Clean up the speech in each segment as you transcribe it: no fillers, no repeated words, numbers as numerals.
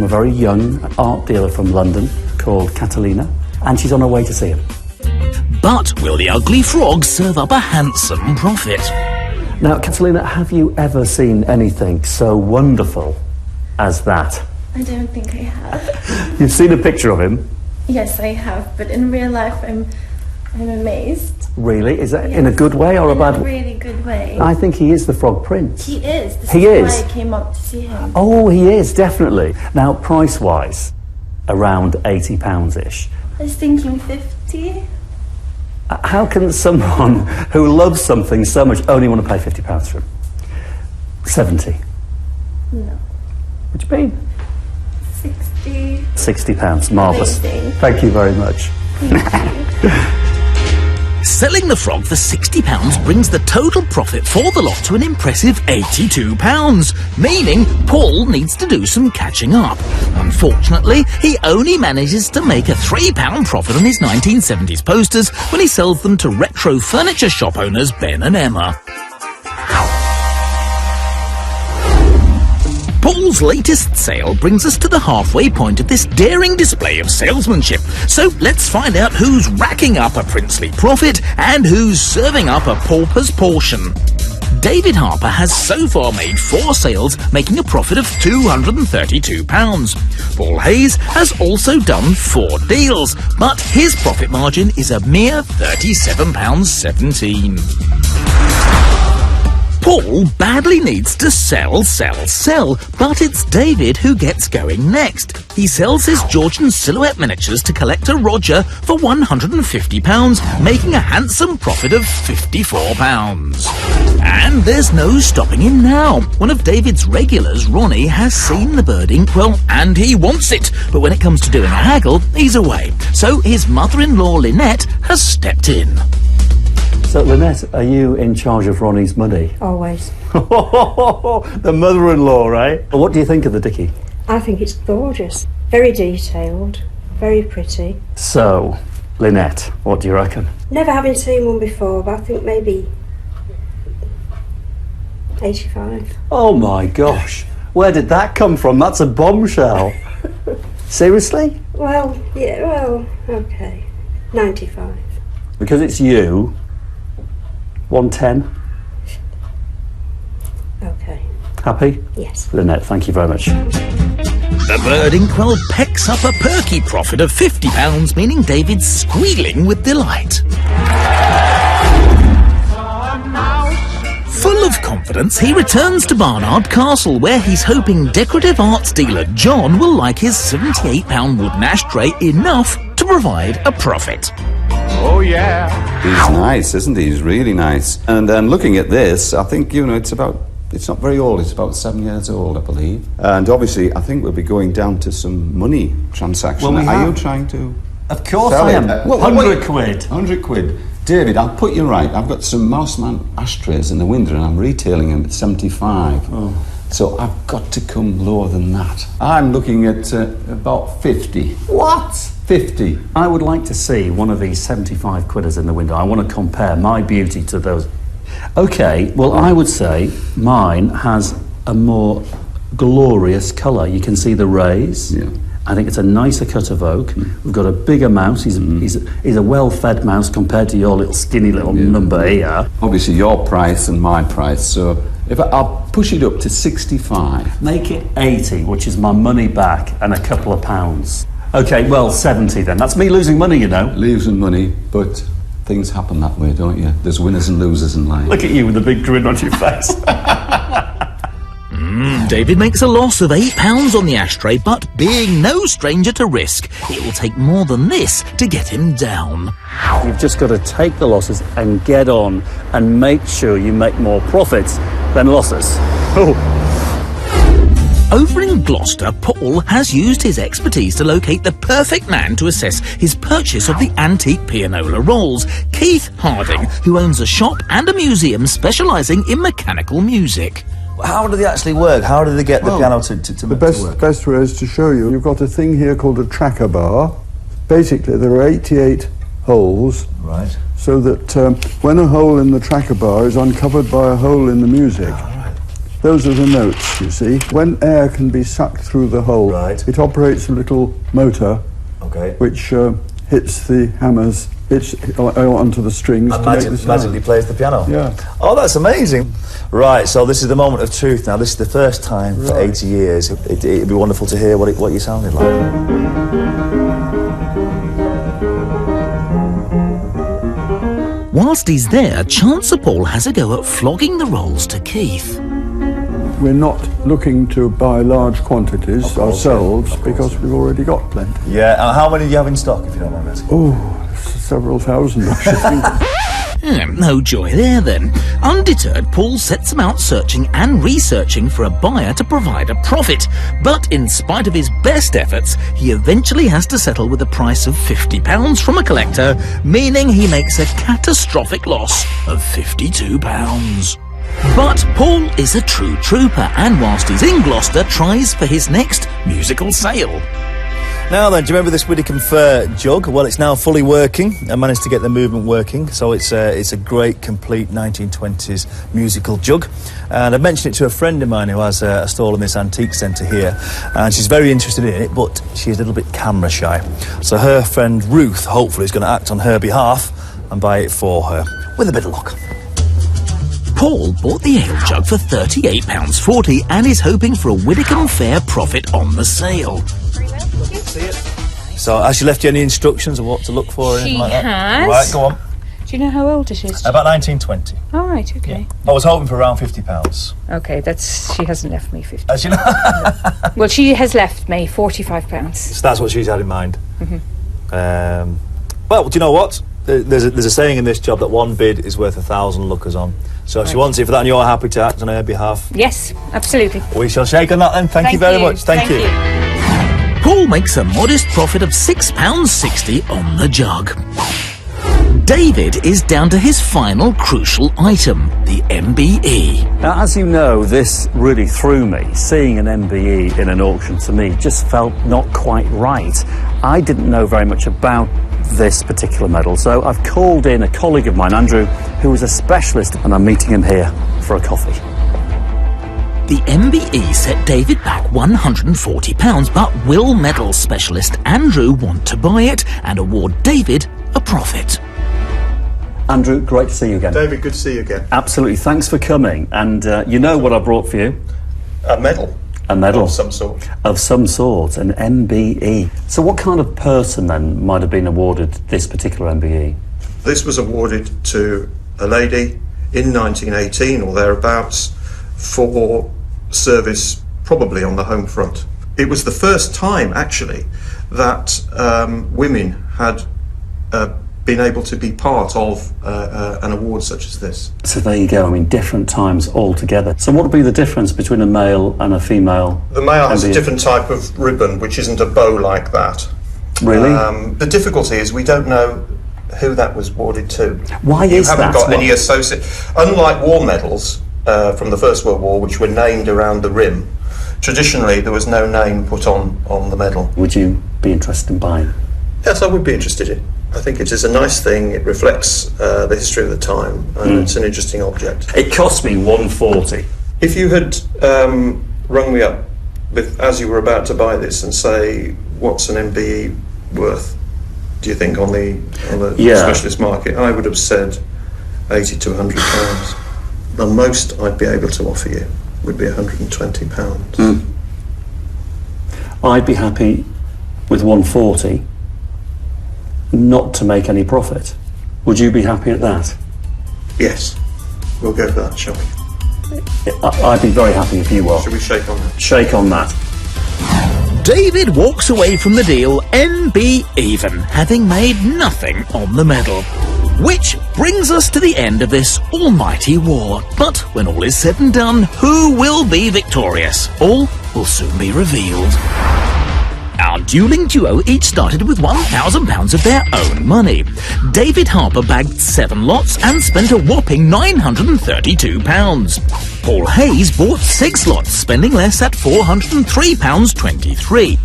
from a very young art dealer from London called Catalina, and she's on her way to see him. But will the ugly frog serve up a handsome profit? Now, Catalina, have you ever seen anything so wonderful as that? I don't think I have. You've seen a picture of him? Yes, I have, but in real life I'm amazed. Really? Is that Yes. in a good way or a bad In a way? really good way. I think he is the Frog Prince. He is. This He is is. why I came up to see him. Oh, he is, definitely. Now, price-wise, around £80-ish. I was thinking 50. How can someone who loves something so much only want to pay £50 for him? 70. No. What do you mean? 60. £60. Marvellous. Amazing. Thank you very much. Thank you. Selling the frog for £60 brings the total profit for the lot to an impressive £82, meaning Paul needs to do some catching up. Unfortunately, he only manages to make a £3 profit on his 1970s posters when he sells them to retro furniture shop owners Ben and Emma. Paul's latest sale brings us to the halfway point of this daring display of salesmanship. So let's find out who's racking up a princely profit and who's serving up a pauper's portion. David Harper has so far made 4 sales, making a profit of £232. Paul Hayes has also done 4 deals, but his profit margin is a mere £37.17. Paul badly needs to sell, but it's David who gets going next. He sells his Georgian silhouette miniatures to collector Roger for £150, making a handsome profit of £54. And there's no stopping him now. One of David's regulars, Ronnie, has seen the birding, and he wants it. But when it comes to doing a haggle, he's away. So his mother-in-law, Lynette, has stepped in. So, Lynette, are you in charge of Ronnie's money? Always. The mother-in-law, right? What do you think of the dickie? I think it's gorgeous. Very detailed, very pretty. So, Lynette, what do you reckon? Never having seen one before, but I think maybe 85. Oh my gosh, where did that come from? That's a bombshell. Seriously? Well, yeah, well, okay. 95. Because it's you, 110. Okay. Happy? Yes. Lynette, thank you very much. The birding quell pecks up a perky profit of £50, meaning David's squealing with delight. Full of confidence, he returns to Barnard Castle, where he's hoping decorative arts dealer John will like his £78 wooden ashtray enough to provide a profit. Oh, yeah. He's nice, isn't he? He's really nice. And looking at this, I think, it's not very old. It's about 7 years old, I believe. And obviously, I think we'll be going down to some money transaction. Well, Are you trying to... Of course sell I it? am. 100 quid. 100 quid. David, I'll put you right. I've got some Mouseman ashtrays in the window and I'm retailing them at 75. Oh. So I've got to come lower than that. I'm looking at about 50. What? 50. I would like to see one of these 75 quidders in the window. I want to compare my beauty to those. Okay, well, I would say mine has a more glorious colour. You can see the rays. Yeah. I think it's a nicer cut of oak. We've got a bigger mouse. He's a well-fed mouse compared to your little skinny little number here. Obviously, your price and my price. So I'll push it up to 65. Make it 80, which is my money back and a couple of pounds. Okay, well, 70 then. That's me losing money, you know. Losing money, but things happen that way, don't you? There's winners and losers in life. Look at you with a big grin on your face. David makes a loss of £8 on the ashtray, but being no stranger to risk, it will take more than this to get him down. You've just got to take the losses and get on and make sure you make more profits than losses. Oh. Over in Gloucester, Paul has used his expertise to locate the perfect man to assess his purchase of the antique pianola rolls, Keith Harding, who owns a shop and a museum specialising in mechanical music. How do they actually work? How do they get the piano to The work? best way is to show you. You've got a thing here called a tracker bar. Basically, there are 88 holes. Right. So that when a hole in the tracker bar is uncovered by a hole in the music, Those are the notes, you see. When air can be sucked through the hole, Right. it operates a little motor Okay. which hits the hammers, onto the strings And to make the sound. magically plays the piano. Yeah. Oh, that's amazing. Right, so this is the moment of truth now. This is the first time for 80 years. It'd be wonderful to hear what you sounded like. Whilst he's there, Chancer Paul has a go at flogging the rolls to Keith. We're not looking to buy large quantities Of course, ourselves yeah, of course. because we've already got plenty. Yeah, and how many do you have in stock, if you don't mind me asking? Oh, several thousand, I should think. No joy there then. Undeterred, Paul sets about searching and researching for a buyer to provide a profit. But in spite of his best efforts, he eventually has to settle with a price of £50 from a collector, meaning he makes a catastrophic loss of £52. But Paul is a true trooper, and whilst he's in Gloucester, tries for his next musical sale. Now then, do you remember this Widdicombe Fair jug? Well, it's now fully working. I managed to get the movement working, so it's a great, complete 1920s musical jug. And I mentioned it to a friend of mine who has a stall in this antique centre here, and she's very interested in it, but she's a little bit camera shy. So her friend Ruth, hopefully, is going to act on her behalf and buy it for her, with a bit of luck. Paul bought the ale jug for £38.40 and is hoping for a Widdicombe Fair profit on the sale. So has she left you any instructions of what to look for? or anything She like that? has. Right, go on. Do you know how old it is? About 1920. All right, okay. I was hoping for around £50. Okay, she hasn't left me 50. As you know. Well, she has left me £45. So that's what she's had in mind. Well, do you know what? There's a saying in this job that one bid is worth 1,000 lookers on. So if she wants it for that and you're happy to act on her behalf, Yes, absolutely. we shall shake on that then. Thank you very much. Thank you. Paul makes a modest profit of £6.60 on the jug. David is down to his final crucial item, the MBE. Now, as you know, this really threw me. Seeing an MBE in an auction to me just felt not quite right. I didn't know very much about this particular medal, so I've called in a colleague of mine, Andrew, who is a specialist, and I'm meeting him here for a coffee. The MBE set David back £140, but will medal specialist Andrew want to buy it and award David a profit? Andrew, great to see you again. David, good to see you again. Absolutely, thanks for coming. And you know what I brought for you? A medal. A medal. Of some sort. Of some sort, an MBE. So what kind of person then might have been awarded this particular MBE? This was awarded to a lady in 1918 or thereabouts for service probably on the home front. It was the first time actually that women had been able to be part of an award such as this. So there you go, I mean, different times altogether. So what would be the difference between a male and a female? The male has MBE? a different type of ribbon, which isn't a bow like that. Really? The difficulty is we don't know who that was awarded to. Why is that? You haven't got any associate. Unlike war medals from the First World War, which were named around the rim, traditionally there was no name put on the medal. Would you be interested in buying? Yes, I would be interested in. I think it is a nice thing. It reflects the history of the time, and it's an interesting object. It cost me £140. If you had rung me up as you were about to buy this and say, what's an MBE worth, do you think, on the specialist market, I would have said £80 to £100. The most I'd be able to offer you would be £120. I'd be happy with £140, not to make any profit. Would you be happy at that? Yes, we'll go for that, shall we? I'd be very happy if you were. Shall we shake on that? Shake on that. David walks away from the deal MB even, having made nothing on the medal. Which brings us to the end of this almighty war. But when all is said and done, who will be victorious? All will soon be revealed. Our dueling duo each started with £1,000 of their own money. David Harper bagged 7 lots and spent a whopping £932. Paul Hayes bought 6 lots, spending less at £403.23.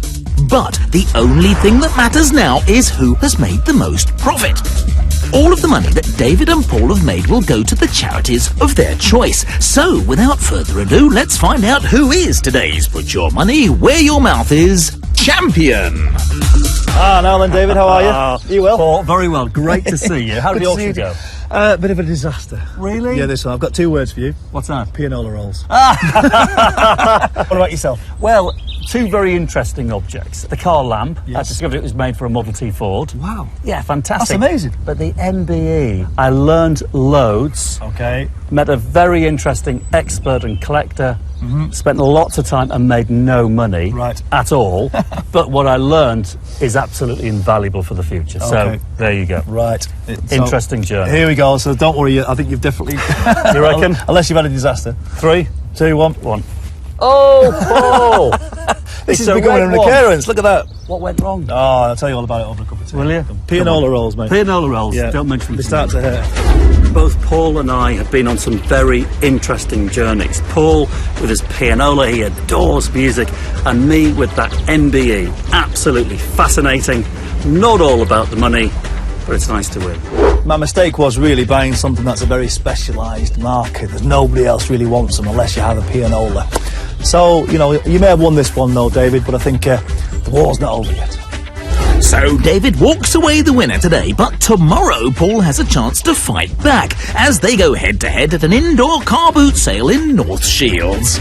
But the only thing that matters now is who has made the most profit. All of the money that David and Paul have made will go to the charities of their choice. So, without further ado, let's find out who is today's Put Your Money Where Your Mouth Is champion. Now then, David, how are you? Are you well? Paul, very well. Great to see you. How did the Good to see auction you. go? Bit of a disaster. Really? Yeah, this one. I've got 2 words for you. What's that? Pianola rolls. What about yourself? Well, 2 very interesting objects. The car lamp. I Yes. discovered it was made for a Model T Ford. Wow. Yeah, fantastic. That's amazing. But the MBE, I learned loads. Okay. Met a very interesting expert and collector. Spent lots of time and made no money Right. at all. But what I learned is absolutely invaluable for the future. So Okay. there you go. Right. Interesting journey. Here we go. So don't worry. I think you've definitely... You reckon? Unless you've had a disaster. 3, 2, 1. 1. Oh, Paul! This It's is a becoming red an one. occurrence. Look at that. What went wrong? Oh, I'll tell you all about it over a cup of tea. Will you? Pianola rolls, mate. Pianola rolls. Yeah. Don't mention They them. start to hurt. Both Paul and I have been on some very interesting journeys. Paul with his pianola, he adores music, and me with that MBE. Absolutely fascinating. Not all about the money, but it's nice to win. My mistake was really buying something that's a very specialised market that nobody else really wants them unless you have a pianola. So, you know, you may have won this one though, David, but I think the war's not over yet. So David walks away the winner today, but tomorrow Paul has a chance to fight back as they go head-to-head at an indoor car boot sale in North Shields.